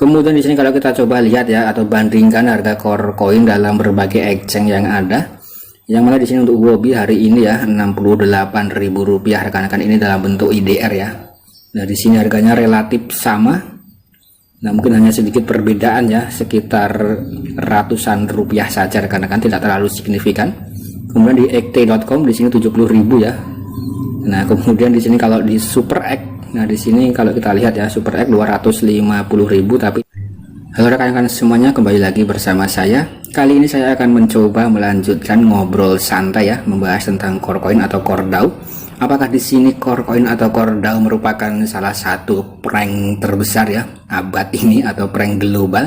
Kemudian di sini kalau kita coba lihat ya atau bandingkan harga core coin dalam berbagai exchange yang ada, yang mana di sini untuk Huobi hari ini ya Rp68.000 rekan-rekan, ini dalam bentuk IDR ya. Nah di sini harganya relatif sama. Nah mungkin hanya sedikit perbedaan ya, sekitar ratusan rupiah saja rekan-rekan, tidak terlalu signifikan. Kemudian di ekt.com di sini 70.000 ya. Nah kemudian di sini kalau di SuperX, nah di sini kalau kita lihat ya SuperX 250.000. Tapi halo rekan-rekan semuanya, kembali lagi bersama saya. Kali ini saya akan mencoba melanjutkan ngobrol santai ya, membahas tentang core coin atau core DAO. Apakah di sini core coin atau core DAO merupakan salah satu prank terbesar ya abad ini atau prank global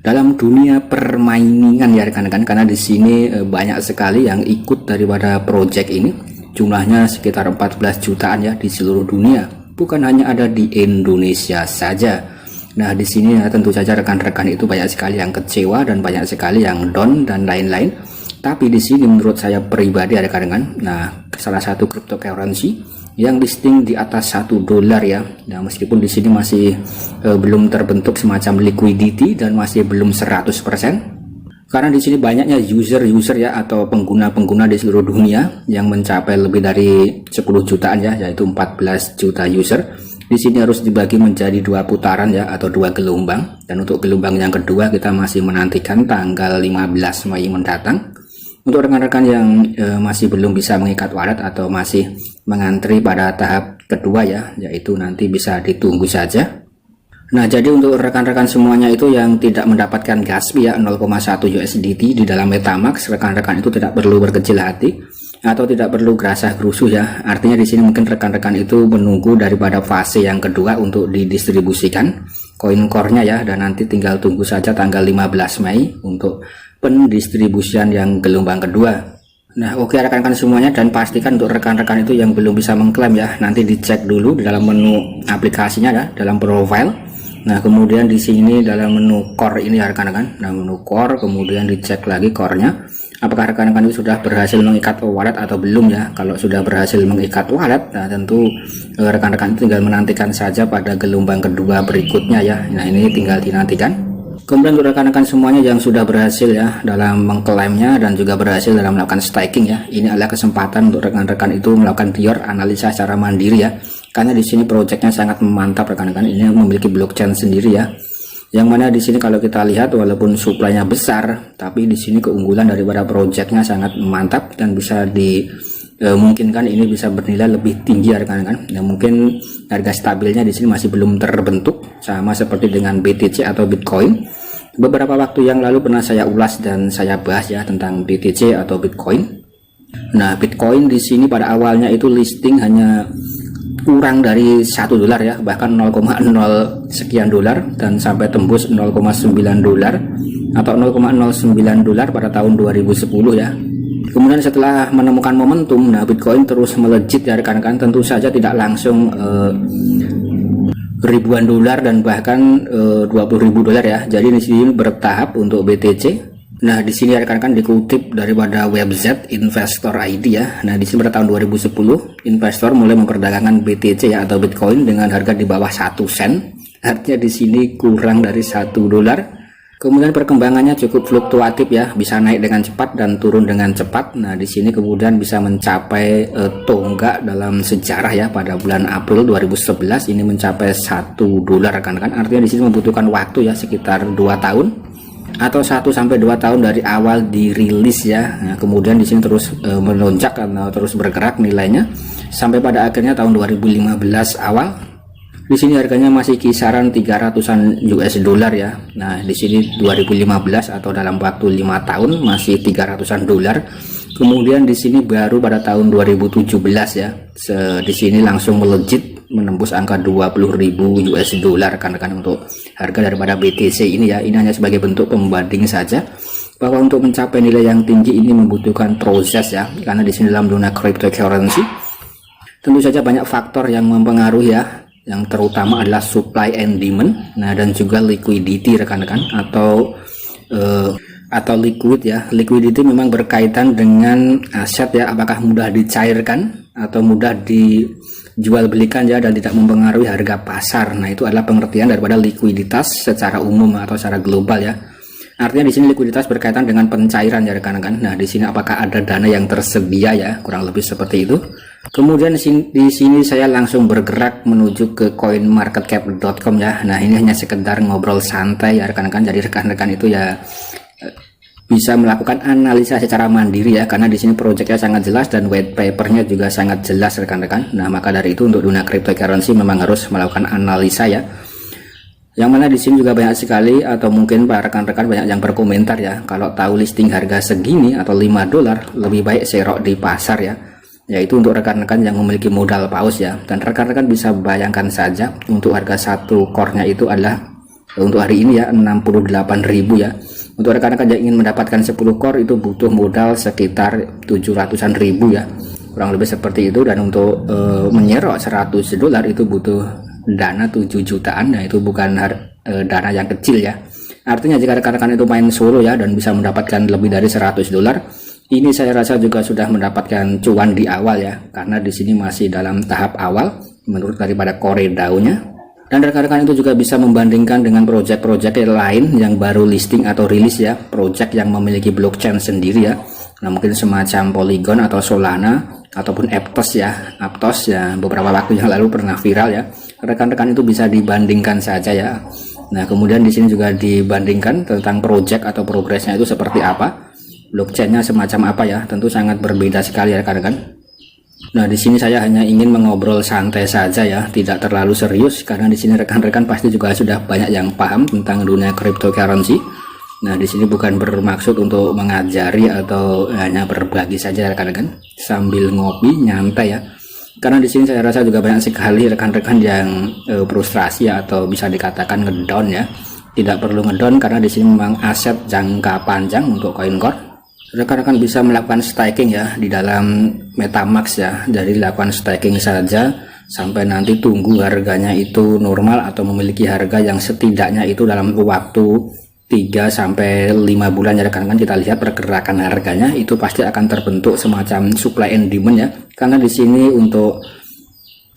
dalam dunia permainan ya rekan-rekan, karena di sini banyak sekali yang ikut daripada project ini. Jumlahnya sekitar 14 jutaan ya di seluruh dunia, bukan hanya ada di Indonesia saja. Nah di sini ya, tentu saja rekan-rekan itu banyak sekali yang kecewa dan banyak sekali yang down dan lain-lain. Tapi di sini menurut saya pribadi rekan-rekan, nah salah satu cryptocurrency yang listing di atas $1 ya. Nah meskipun di sini masih belum terbentuk semacam liquidity dan masih belum 100%. Karena di sini banyaknya user ya atau pengguna-pengguna di seluruh dunia yang mencapai lebih dari 10 jutaan ya, yaitu 14 juta user. Di sini harus dibagi menjadi 2 putaran ya atau 2 gelombang. Dan untuk gelombang yang kedua kita masih menantikan tanggal 15 Mei mendatang. Untuk rekan-rekan yang masih belum bisa mengikat wallet atau masih mengantri pada tahap kedua ya, yaitu nanti bisa ditunggu saja. Nah jadi untuk rekan-rekan semuanya itu yang tidak mendapatkan gas fee ya 0,1 USDT di dalam Metamask, rekan-rekan itu tidak perlu berkecil hati atau tidak perlu gerasah gerusuh ya. Artinya di sini mungkin rekan-rekan itu menunggu daripada fase yang kedua untuk didistribusikan koin core-nya ya, dan nanti tinggal tunggu saja tanggal 15 Mei untuk pendistribusian yang gelombang kedua. Nah oke rekan-rekan semuanya, dan pastikan untuk rekan-rekan itu yang belum bisa mengklaim ya, nanti dicek dulu di dalam menu aplikasinya ya, dalam profile. Nah kemudian di sini dalam menu core ini ya rekan-rekan, nah menu core, kemudian dicek lagi core-nya apakah rekan-rekan itu sudah berhasil mengikat wallet atau belum ya. Kalau sudah berhasil mengikat wallet, nah tentu rekan-rekan itu tinggal menantikan saja pada gelombang kedua berikutnya ya. Nah ini tinggal dinantikan. Kemudian untuk rekan-rekan semuanya yang sudah berhasil ya dalam mengklaimnya dan juga berhasil dalam melakukan staking ya, ini adalah kesempatan untuk rekan-rekan itu melakukan pure analisa secara mandiri ya. Karena di sini projectnya sangat mantap rekan-rekan, ini memiliki blockchain sendiri ya. Yang mana di sini kalau kita lihat walaupun supply-nya besar, tapi di sini keunggulan daripada projectnya sangat mantap dan bisa dimungkinkan ini bisa bernilai lebih tinggi ya rekan-rekan. Nah mungkin harga stabilnya di sini masih belum terbentuk, sama seperti dengan BTC atau Bitcoin. Beberapa waktu yang lalu pernah saya ulas dan saya bahas ya tentang BTC atau Bitcoin. Nah Bitcoin di sini pada awalnya itu listing hanya kurang dari $1 ya, bahkan 0,0 sekian dolar, dan sampai tembus $0,9 atau $0,09 pada tahun 2010 ya. Kemudian setelah menemukan momentum, nah Bitcoin terus melejit ya rekan-rekan, tentu saja tidak langsung ribuan dolar dan bahkan $20.000 ya. Jadi di sini bertahap untuk BTC. Nah di sini rekan-rekan dikutip daripada website Investor ID ya. Nah di sini pada tahun 2010 investor mulai memperdagangkan BTC ya atau Bitcoin dengan harga di bawah 1 sen. Artinya di sini kurang dari $1. Kemudian perkembangannya cukup fluktuatif ya, bisa naik dengan cepat dan turun dengan cepat. Nah di sini kemudian bisa mencapai tonggak dalam sejarah ya pada bulan April 2011 ini mencapai $1 rekan-rekan. Artinya di sini membutuhkan waktu ya sekitar 2 tahun. Atau 1 sampai 2 tahun dari awal dirilis ya. Nah, kemudian di sini terus melonjak atau terus bergerak nilainya sampai pada akhirnya tahun 2015 awal. Di sini harganya masih kisaran 300-an US dollar ya. Nah, di sini 2015 atau dalam waktu 5 tahun masih 300-an dolar. Kemudian di sini baru pada tahun 2017 ya. Di sini langsung melejit menembus angka 20.000 US dollar rekan-rekan untuk harga daripada BTC ini ya. Ini hanya sebagai bentuk pembanding saja bahwa untuk mencapai nilai yang tinggi ini membutuhkan proses ya, karena di sini dalam dunia cryptocurrency tentu saja banyak faktor yang mempengaruhi ya, yang terutama adalah supply and demand, nah dan juga liquidity rekan-rekan atau liquid ya. Liquidity memang berkaitan dengan aset ya, apakah mudah dicairkan atau mudah jual belikan ya dan tidak mempengaruhi harga pasar. Nah, itu adalah pengertian daripada likuiditas secara umum atau secara global ya. Artinya di sini likuiditas berkaitan dengan pencairan ya rekan-rekan. Nah, di sini apakah ada dana yang tersedia ya, kurang lebih seperti itu. Kemudian di sini saya langsung bergerak menuju ke coinmarketcap.com ya. Nah, ini hanya sekedar ngobrol santai ya rekan-rekan. Jadi rekan-rekan itu ya bisa melakukan analisa secara mandiri ya, karena di sini proyeknya sangat jelas dan white papernya juga sangat jelas rekan-rekan. Nah, maka dari itu untuk dunia cryptocurrency memang harus melakukan analisa ya. Yang mana di sini juga banyak sekali atau mungkin para rekan-rekan banyak yang berkomentar ya, kalau tahu listing harga segini atau $5 lebih baik serok di pasar ya. Yaitu untuk rekan-rekan yang memiliki modal paus ya. Dan rekan-rekan bisa bayangkan saja untuk harga satu core-nya itu adalah untuk hari ini ya 68.000 ya. Untuk rekan-rekan yang ingin mendapatkan 10 core itu butuh modal sekitar 700-an ribu ya, kurang lebih seperti itu. Dan untuk menyerok $100 itu butuh dana 7 jutaan. Nah, itu bukan dana yang kecil ya. Artinya jika rekan-rekan itu main solo ya dan bisa mendapatkan lebih dari $100, ini saya rasa juga sudah mendapatkan cuan di awal ya, karena di sini masih dalam tahap awal menurut daripada core DAO-nya. Dan rekan-rekan itu juga bisa membandingkan dengan project-project lain yang baru listing atau rilis ya, project yang memiliki blockchain sendiri ya. Nah, mungkin semacam Polygon atau Solana ataupun Aptos ya, beberapa waktu yang lalu pernah viral ya. Rekan-rekan itu bisa dibandingkan saja ya. Nah, kemudian di sini juga dibandingkan tentang project atau progresnya itu seperti apa, blockchainnya semacam apa ya. Tentu sangat berbeda sekali ya rekan-rekan. Nah, di sini saya hanya ingin mengobrol santai saja ya, tidak terlalu serius, karena di sini rekan-rekan pasti juga sudah banyak yang paham tentang dunia cryptocurrency. Nah, di sini bukan bermaksud untuk mengajari atau hanya berbagi saja rekan-rekan sambil ngopi nyantai ya. Karena di sini saya rasa juga banyak sekali rekan-rekan yang frustrasi ya, atau bisa dikatakan ngedown ya. Tidak perlu ngedown karena di sini memang aset jangka panjang untuk CoinCore. Rekan-rekan bisa melakukan staking ya di dalam MetaMask ya. Jadi lakukan staking saja sampai nanti tunggu harganya itu normal atau memiliki harga yang setidaknya itu dalam waktu 3 sampai 5 bulan ya rekan-rekan. Kita lihat pergerakan harganya itu pasti akan terbentuk semacam supply and demand ya. Karena di sini untuk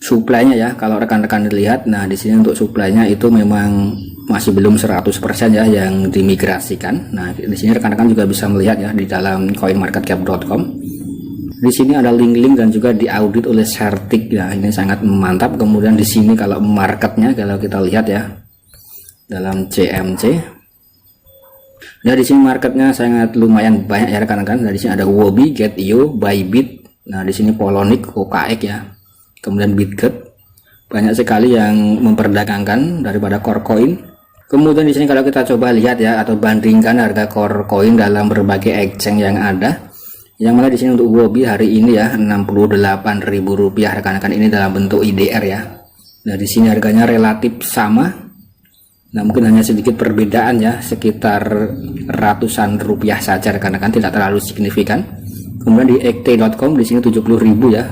supply-nya ya, kalau rekan-rekan lihat, nah di sini untuk supply-nya itu memang masih belum 100% ya yang dimigrasikan. Nah, di sini rekan-rekan juga bisa melihat ya di dalam coinmarketcap.com. Di sini ada link-link dan juga diaudit oleh Certic ya. Ini sangat mantap. Kemudian di sini kalau marketnya, kalau kita lihat ya dalam CMC. Nah, di sini marketnya sangat lumayan banyak ya rekan-rekan. Nah, di sini ada Huobi, Get.io, Bybit. Nah, di sini Poloniex, OKX ya. Kemudian Bitget, banyak sekali yang memperdagangkan daripada core coin. Kemudian di sini kalau kita coba lihat ya atau bandingkan harga core coin dalam berbagai exchange yang ada, yang mana di sini untuk Huobi hari ini ya 68.000 rupiah rekan-rekan, ini dalam bentuk IDR ya. Nah, di sini harganya relatif sama. Nah, mungkin hanya sedikit perbedaan ya, sekitar ratusan rupiah saja rekan-rekan, tidak terlalu signifikan. Kemudian di ekt.com di sini 70.000 ya.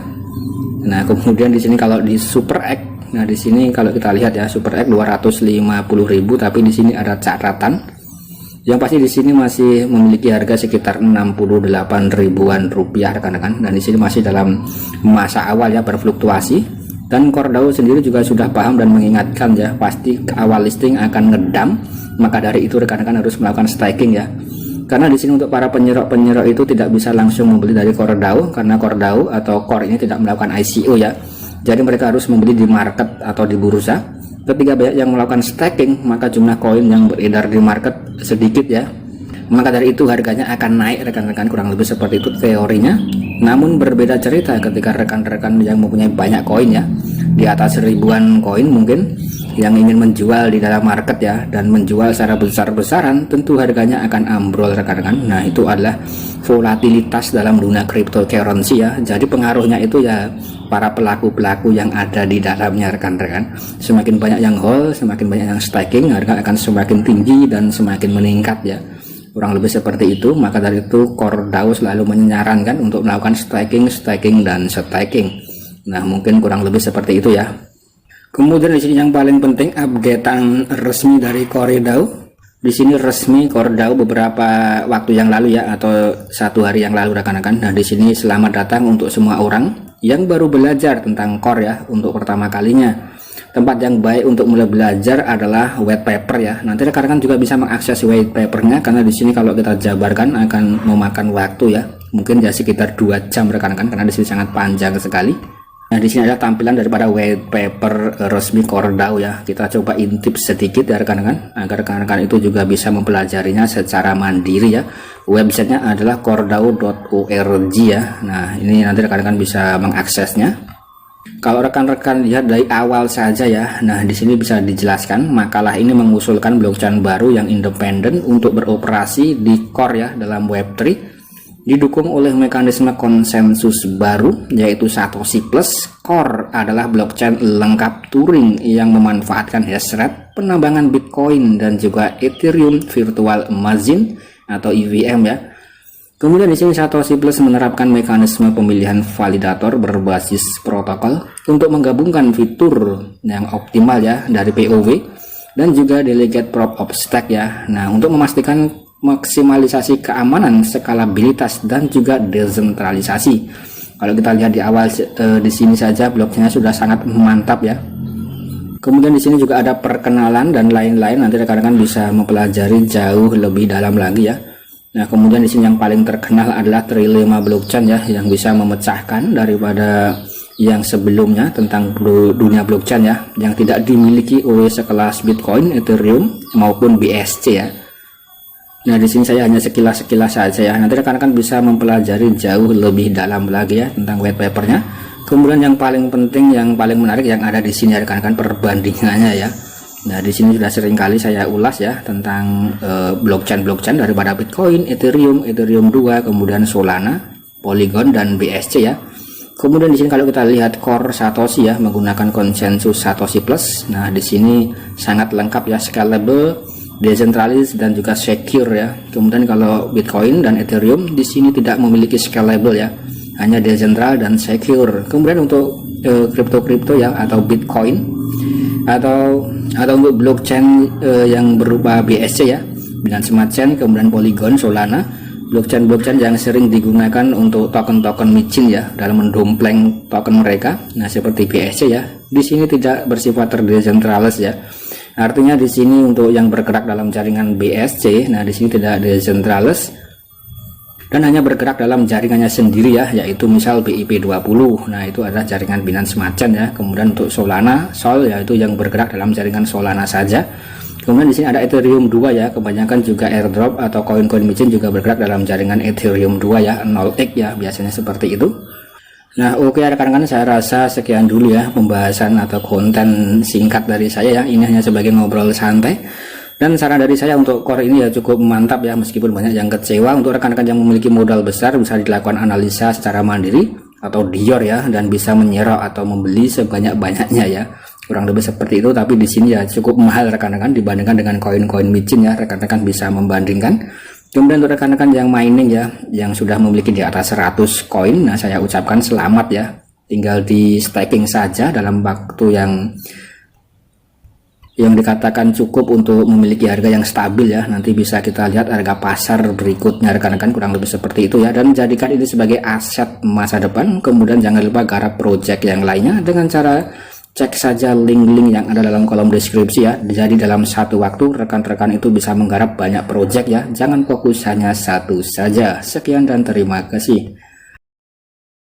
Nah, kemudian di sini kalau di SuperX, nah di sini kalau kita lihat ya SuperX 250.000, tapi di sini ada catatan yang pasti di sini masih memiliki harga sekitar 68.000-an rupiah rekan-rekan, dan di sini masih dalam masa awal ya berfluktuasi. Dan core DAO sendiri juga sudah paham dan mengingatkan ya, pasti awal listing akan ngedam, maka dari itu rekan-rekan harus melakukan staking ya. Karena di sini untuk para penyerok itu tidak bisa langsung membeli dari core DAO, karena core DAO atau core ini tidak melakukan ICO ya. Jadi mereka harus membeli di market atau di bursa. Ketika banyak yang melakukan staking, maka jumlah koin yang beredar di market sedikit ya. Maka dari itu harganya akan naik rekan-rekan, kurang lebih seperti itu teorinya. Namun berbeda cerita ketika rekan-rekan yang mempunyai banyak koin ya, di atas ribuan koin mungkin, yang ingin menjual di dalam market ya, dan menjual secara besar-besaran, tentu harganya akan ambrol rekan-rekan. Nah, itu adalah volatilitas dalam dunia cryptocurrency ya. Jadi pengaruhnya itu ya para pelaku-pelaku yang ada di dalamnya rekan-rekan. Semakin banyak yang hold, semakin banyak yang staking, harga akan semakin tinggi dan semakin meningkat ya. Kurang lebih seperti itu. Maka dari itu core DAO selalu menyarankan untuk melakukan staking dan staking. Nah, mungkin kurang lebih seperti itu ya. Kemudian di sini yang paling penting updatean resmi dari core DAO. Di sini resmi core DAO beberapa waktu yang lalu ya, atau 1 hari yang lalu rekan-rekan. Nah, di sini selamat datang untuk semua orang yang baru belajar tentang core ya untuk pertama kalinya. Tempat yang baik untuk mulai belajar adalah white paper ya. Nanti rekan-rekan juga bisa mengakses white papernya, karena di sini kalau kita jabarkan akan memakan waktu ya, mungkin ya sekitar 2 jam rekan-rekan, karena di sini sangat panjang sekali. Nah, di sini ada tampilan daripada white paper resmi CoreDAO ya. Kita coba intip sedikit ya rekan-rekan, agar rekan-rekan itu juga bisa mempelajarinya secara mandiri ya. Websitenya adalah coredao.org ya. Nah, ini nanti rekan-rekan bisa mengaksesnya. Kalau rekan-rekan lihat dari awal saja ya, nah di sini bisa dijelaskan makalah ini mengusulkan blockchain baru yang independen untuk beroperasi di core ya dalam Web3, didukung oleh mekanisme konsensus baru yaitu Satoshi Plus. Core adalah blockchain lengkap Turing yang memanfaatkan hash rate, penambangan Bitcoin dan juga Ethereum Virtual Machine atau EVM ya. Kemudian di sini Satoshi Plus menerapkan mekanisme pemilihan validator berbasis protokol untuk menggabungkan fitur yang optimal ya dari POW dan juga delegate proof of stake ya. Nah, untuk memastikan maksimalisasi keamanan, skalabilitas dan juga desentralisasi. Kalau kita lihat di awal di sini saja blockchainnya sudah sangat mantap ya. Kemudian di sini juga ada perkenalan dan lain-lain, nanti rekan-rekan bisa mempelajari jauh lebih dalam lagi ya. Nah, kemudian di sini yang paling terkenal adalah trilema blockchain ya, yang bisa memecahkan daripada yang sebelumnya tentang dunia blockchain ya, yang tidak dimiliki oleh sekelas Bitcoin, Ethereum maupun BSC ya. Nah, di sini saya hanya sekilas-sekilas saja ya. Nanti rekan-rekan bisa mempelajari jauh lebih dalam lagi ya tentang white papernya. Kemudian yang paling penting, yang paling menarik yang ada di sini rekan-rekan perbandingannya ya. Nah, di sini sudah sering kali saya ulas ya tentang blockchain daripada Bitcoin, Ethereum, Ethereum 2, kemudian Solana, Polygon dan BSC ya. Kemudian di sini kalau kita lihat core Satoshi ya menggunakan konsensus Satoshi Plus. Nah, di sini sangat lengkap ya, scalable, decentralized dan juga secure ya. Kemudian kalau Bitcoin dan Ethereum di sini tidak memiliki scalable ya, hanya decentral dan secure. Kemudian untuk kripto ya atau Bitcoin atau untuk blockchain yang berupa BSC ya, Binance Smart Chain, kemudian Polygon, Solana, blockchain yang sering digunakan untuk token-token micin ya dalam mendompleng token mereka. Nah, seperti BSC ya, di sini tidak bersifat terdecentralized ya. Artinya di sini untuk yang bergerak dalam jaringan BSC, nah di sini tidak decentralized dan hanya bergerak dalam jaringannya sendiri ya, yaitu misal BIP20. Nah, itu adalah jaringan Binance Smart Chain ya. Kemudian untuk Solana, Sol yaitu yang bergerak dalam jaringan Solana saja. Kemudian di sini ada Ethereum 2 ya, kebanyakan juga airdrop atau koin-koin micin juga bergerak dalam jaringan Ethereum 2 ya, 0x ya, biasanya seperti itu. Nah, oke rekan-rekan, saya rasa sekian dulu ya pembahasan atau konten singkat dari saya ya. Ini hanya sebagai ngobrol santai. Dan saran dari saya untuk core ini ya cukup mantap ya, meskipun banyak yang kecewa. Untuk rekan-rekan yang memiliki modal besar bisa dilakukan analisa secara mandiri atau dior ya, dan bisa menyerap atau membeli sebanyak-banyaknya ya. Kurang lebih seperti itu, tapi di sini ya cukup mahal rekan-rekan dibandingkan dengan koin-koin micin ya. Rekan-rekan bisa membandingkan. Kemudian untuk rekan-rekan yang mining ya, yang sudah memiliki di atas 100 koin, nah saya ucapkan selamat ya. Tinggal di staking saja dalam waktu yang dikatakan cukup untuk memiliki harga yang stabil ya. Nanti bisa kita lihat harga pasar berikutnya rekan-rekan, kurang lebih seperti itu ya. Dan jadikan ini sebagai aset masa depan. Kemudian jangan lupa garap project yang lainnya dengan cara cek saja link-link yang ada dalam kolom deskripsi ya. Jadi dalam satu waktu rekan-rekan itu bisa menggarap banyak project ya. Jangan fokus hanya satu saja. Sekian dan terima kasih.